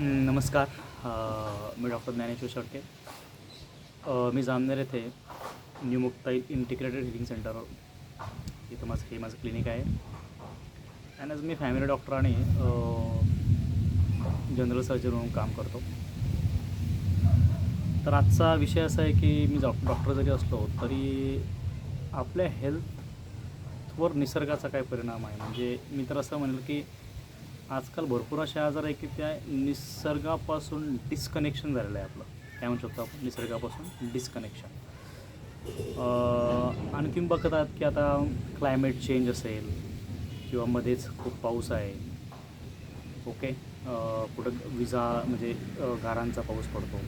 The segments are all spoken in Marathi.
नमस्कार. मी डॉक्टर ज्ञानेश्वर शेळके. मी जामनेर येथे new Muktai integrated healing centre इथं माझं क्लिनिक आहे. आणि आज मी फॅमिली डॉक्टर आणि जनरल सर्जन म्हणून काम करतो. तर आजचा विषय असा आहे की मी डॉक्टर जरी असलो तरी आपल्या हेल्थवर निसर्गाचा काय परिणाम आहे. म्हणजे मी तर असं म्हणेल की आजकाल भरपूर असे आजार आहे की त्या निसर्गापासून डिस्कनेक्शन झालेलं आहे आपलं. काय म्हणू शकतो आपण, निसर्गापासून डिस्कनेक्शन. आणि तुम्ही बघत आहात की आता क्लायमेट चेंज असेल किंवा मध्येच खूप पाऊस आहे. ओके. कुठं म्हणजे गारांचा पाऊस पडतो,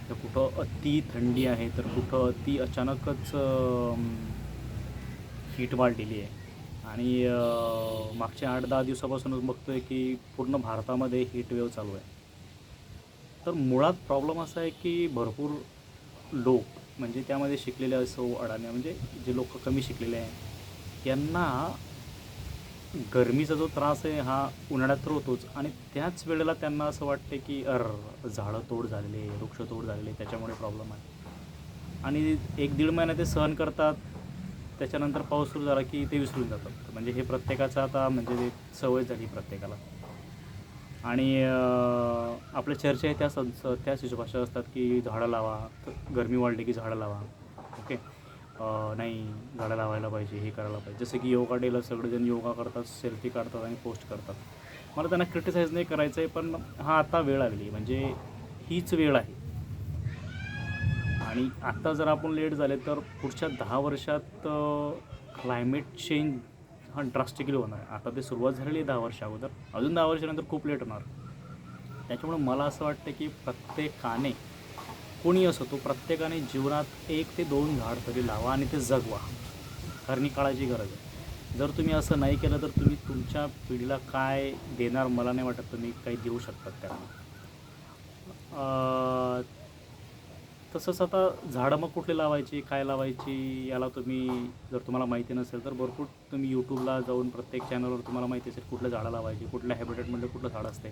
तर कुठं अति थंडी आहे, तर कुठं अति अचानकच हीट वाढलेली आहे. आणि मागच्या 8-10 दिवसापासूनच बघतो आहे की पूर्ण भारतामध्ये हीट वेव्ह चालू आहे. तर मुळात प्रॉब्लेम असा आहे की भरपूर लोक, म्हणजे त्यामध्ये शिकलेले असो अडाण्या, म्हणजे जे लोक कमी शिकलेले आहे यांना गरमीचा जो त्रास आहे हा उन्हाळ्यात तर होतोच. आणि त्याच वेळेला त्यांना असं वाटते की झाडं तोड झालेले, वृक्षतोड झालेले, त्याच्यामुळे प्रॉब्लेम आहे. आणि 1-1.5 महिना ते सहन करतात. त्याच्यानंतर पाऊस सुरू झाला की ते विसरून जातात. म्हणजे हे प्रत्येकाचं आता म्हणजे ते सवय झाली प्रत्येकाला. आणि आपल्या चर्चा आहे त्याच हिशोबाच्या असतात की झाडं लावा, तर गरमी वाढली की झाडं लावा. ओके. नाही, झाडं लावायला पाहिजे, हे करायला पाहिजे. जसं की योगा डेला सगळेजण योगा करतात, सेल्फी काढतात आणि पोस्ट करतात. मला त्यांना क्रिटिसाईज नाही करायचं आहे, पण हा आता वेळ आलेली, म्हणजे हीच वेळ आहे. आणि आत्ता जर आपण लेट झाले तर पुढच्या 10 वर्षात क्लायमेट चेंज हा ड्रास्टिकली होणार आहे. आता ते सुरुवात झालेली आहे 10 वर्ष अगोदर, अजून 10 वर्षानंतर खूप लेट होणार. त्याच्यामुळे मला असं वाटतं की प्रत्येकाने, कोणी असो तो, प्रत्येकाने जीवनात 1 ते 2 झाड तरी लावा आणि ते जगवा. कारण ही काळाची गरज आहे. जर तुम्ही असं नाही केलं तर तुम्ही तुमच्या पिढीला काय देणार, मला नाही वाटत तुम्ही काही देऊ शकतात त्यांना. तसंच आता झाडं मग कुठली लावायची, काय लावायची, याला तुम्ही, जर तुम्हाला माहिती नसेल तर भरपूर तुम्ही यूट्यूबला जाऊन प्रत्येक चॅनलवर तुम्हाला माहिती असेल कुठलं झाडं लावायची, कुठल्या हॅबिटेटमध्ये कुठलं झाड असते.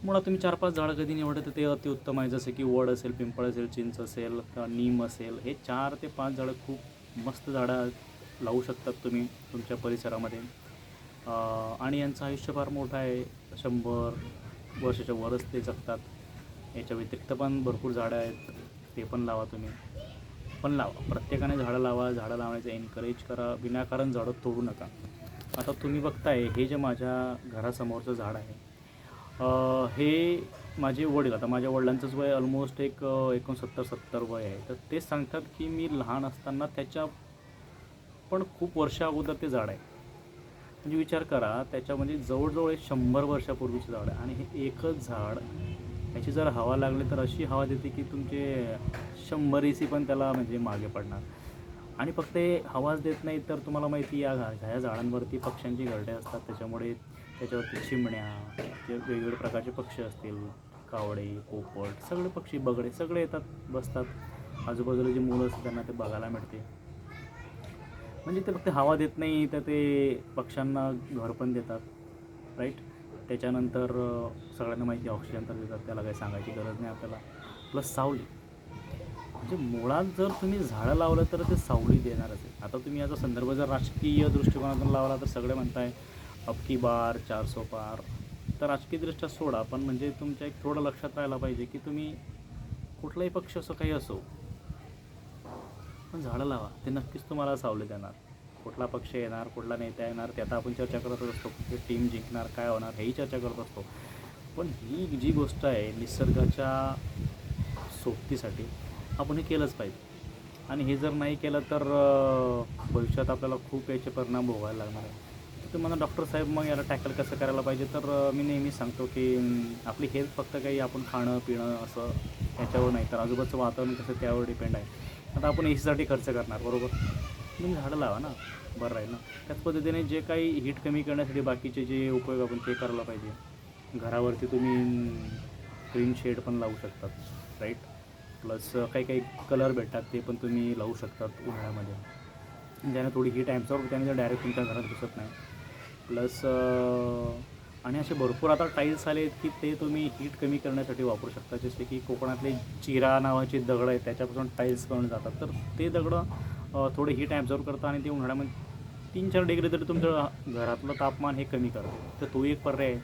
मुळात तुम्ही 4-5 झाडं कधी निवडले तर ते अतिउत्तम आहे. जसं की वड असेल, पिंपळ असेल, चिंच असेल, नीम असेल, हे 4 ते 5 झाडं खूप मस्त झाडं लावू शकतात तुम्ही तुमच्या परिसरामध्ये. आणि यांचं आयुष्य फार मोठं आहे, 100 वर्षाच्या वरच ते जगतात. याच्या व्यतिरिक्त पण भरपूर झाडं आहेत, ते पण लावा तुम्ही. पण लावा, प्रत्येकाने झाडं लावा. झाडं लावण्याचं एनकरेज करा, विनाकारण झाडं तोडू नका. आता तुम्ही बघताय हे जे माझ्या घरासमोरचं झाड आहे, हे माझे वडील, आता माझ्या वडिलांचंच वय ऑलमोस्ट एक 69-70 वय आहे. तर तेच सांगतात की मी लहान असताना त्याच्या पण खूप वर्षा अगोदर ते झाड आहे. म्हणजे विचार करा, त्याच्यामध्ये जवळजवळ 100 वर्षापूर्वीचं झाड आहे. आणि हे एकच झाड, याची जर हवा लागली तर अशी हवा देते की तुमचे 100 AC पण त्याला म्हणजे मागे पडणार. आणि फक्त हे हवाच देत नाही, तर तुम्हाला माहिती आहे ह्या झाडांवरती पक्ष्यांची घरटे असतात. त्याच्यामुळे त्याच्यावरती चिमण्या, ते वेगवेगळ्या प्रकारचे पक्षी असतील, कावळे, पोपट, सगळे पक्षी, बगळे, सगळे येतात, बसतात. आजूबाजूला जी मुलं असतात त्यांना ते बघायला मिळते. म्हणजे ते फक्त हवा देत नाही, तर ते पक्ष्यांना घर पण देतात, राईट. त्याच्यानंतर सगळ्यांना माहिती ऑक्सिजन तर देतात, त्याला काही सांगायची गरज नाही आपल्याला. प्लस सावली. म्हणजे मुळात जर तुम्ही झाडं लावलं तर ते सावली देणारच आहे. आता तुम्ही याचा संदर्भ जर राजकीय दृष्टिकोनातून लावला तर सगळे म्हणताय अब की बार 400 पार. तर राजकीयदृष्ट्या सोडा, पण म्हणजे तुमच्या एक थोडं लक्षात राहायला पाहिजे की तुम्ही कुठलाही पक्ष असो, काही असो, पण झाडं लावा, ते नक्कीच तुम्हाला सावली देणार. कुठला पक्ष येणार, कुठला नेता येणार, ते आता आपण चर्चा करत असतो. कुठली टीम जिंकणार, काय होणार, हेही चर्चा करत असतो. पण ही जी गोष्ट आहे निसर्गाच्या सोबतीसाठी, आपण हे केलंच पाहिजे. आणि हे जर नाही केलं तर भविष्यात आपल्याला खूप याचे परिणाम भोगायला लागणार आहे. तर तुम्हाला डॉक्टर साहेब मग याला टॅकल कसं करायला पाहिजे, तर मी नेहमी सांगतो की आपली हेल्थ फक्त काही आपण खाणं पिणं असं याच्यावर नाही, तर आजूबाजूचं वातावरण कसं त्यावर डिपेंड आहे. आता आपण AC खर्च करणार, बरोबर, तुम्ही झाडं लावा ना, बरं राहील ना. त्याच पद्धतीने जे काही हीट कमी करण्यासाठी बाकीचे जे उपयोग आपण ते करायला पाहिजे. घरावरती तुम्ही ग्रीन शेड पण लावू शकतात, राईट. प्लस काही काही कलर भेटतात, ते पण तुम्ही लावू शकतात उन्हाळ्यामध्ये. ज्याने थोडी हीट ॲब्झॉर्ब, त्याने डायरेक्ट तुमच्या घरात घुसत नाही. प्लस आणि असे भरपूर आता टाईल्स आले आहेत की ते तुम्ही हीट कमी करण्यासाठी वापरू शकता. जसे की कोकणातले चिरा नावाचे दगड आहेत त्याच्यापासून टाईल्स बनवले जातात. तर ते दगडं थोडे हीट ॲब्झॉर्ब करतात आणि ते उन्हाळ्यामध्ये 3-4 डिग्री तरी तुमचं घरातलं तापमान हे कमी करतं. तर तो एक पर्याय आहे.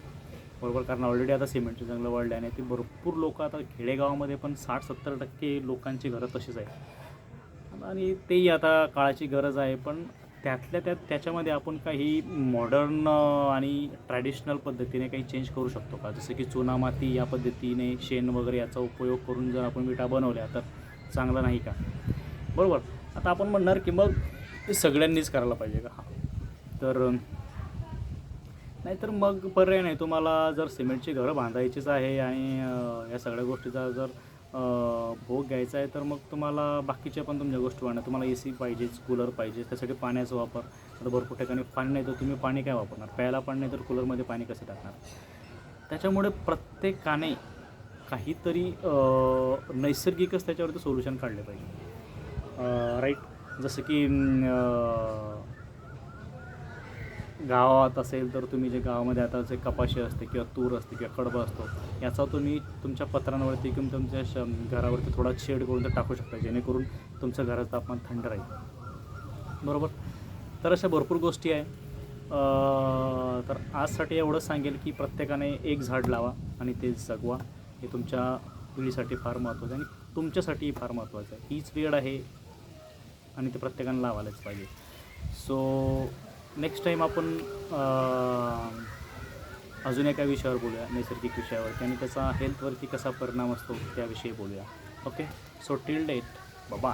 बरोबर, कारण ऑलरेडी आता सिमेंटचे जंगलं वाढले आणि ते भरपूर लोकं आता खेडेगावामध्ये पण 60-70% लोकांची घरं तशीच आहेत आणि तेही आता काळाची गरज आहे. पण त्यातल्या त्यात त्याच्यामध्ये आपण काही मॉडर्न आणि ट्रॅडिशनल पद्धतीने काही चेंज करू शकतो का? जसं की चुनामाती या पद्धतीने शेण वगैरे याचा उपयोग करून जर आपण विटा बनवल्या तर चांगलं नाही का? बरोबर. आता आपण म्हणणार की मग ते सगळ्यांनीच करायला पाहिजे का? तर नाहीतर मग पर्याय नाही. तुम्हाला जर सिमेंटची घरं बांधायचीच आहे आणि या सगळ्या गोष्टीचा जर भोग घ्यायचा आहे तर मग तुम्हाला बाकीच्या पण तुमच्या गोष्टी वाढणार. तुम्हाला AC पाहिजेच, कूलर पाहिजे. त्यासाठी पाण्याचा वापर. आता भरपूर ठिकाणी पाणी नाही तर तुम्ही पाणी काय वापरणार? प्यायला पाणी नाही तर कूलरमध्ये पाणी कसं टाकणार? त्याच्यामुळे प्रत्येकाने काहीतरी नैसर्गिकच त्याच्यावरती सोल्युशन काढले पाहिजे. राईट. जसं की गावात असेल तर तुम्ही जे गावामध्ये आता जे कपाशी असते किंवा तूर असते किंवा कडबा असतो याचा तुम्ही तुमच्या पत्रांवरती किंवा तुमच्या घरावरती थोडा शेड करून ते टाकू शकता जेणेकरून तुमचं घराचं तापमान थंड राहील. बरोबर. तर अशा भरपूर गोष्टी आहे. तर आजसाठी एवढंच सांगेल की प्रत्येकाने एक झाड लावा आणि ते जगवा. हे तुमच्या पिढीसाठी फार महत्त्वाचं आहे आणि तुमच्यासाठीही फार महत्त्वाचं आहे. हीच वेळ आहे आणि ते प्रत्येकाने लावायलाच पाहिजे. सो नेक्स्ट टाईम आपण अजून एका विषयावर बोलूया, नैसर्गिक विषयावरती आणि त्याचा हेल्थवरती कसा परिणाम असतो त्याविषयी बोलूया. Okay. So till date bye.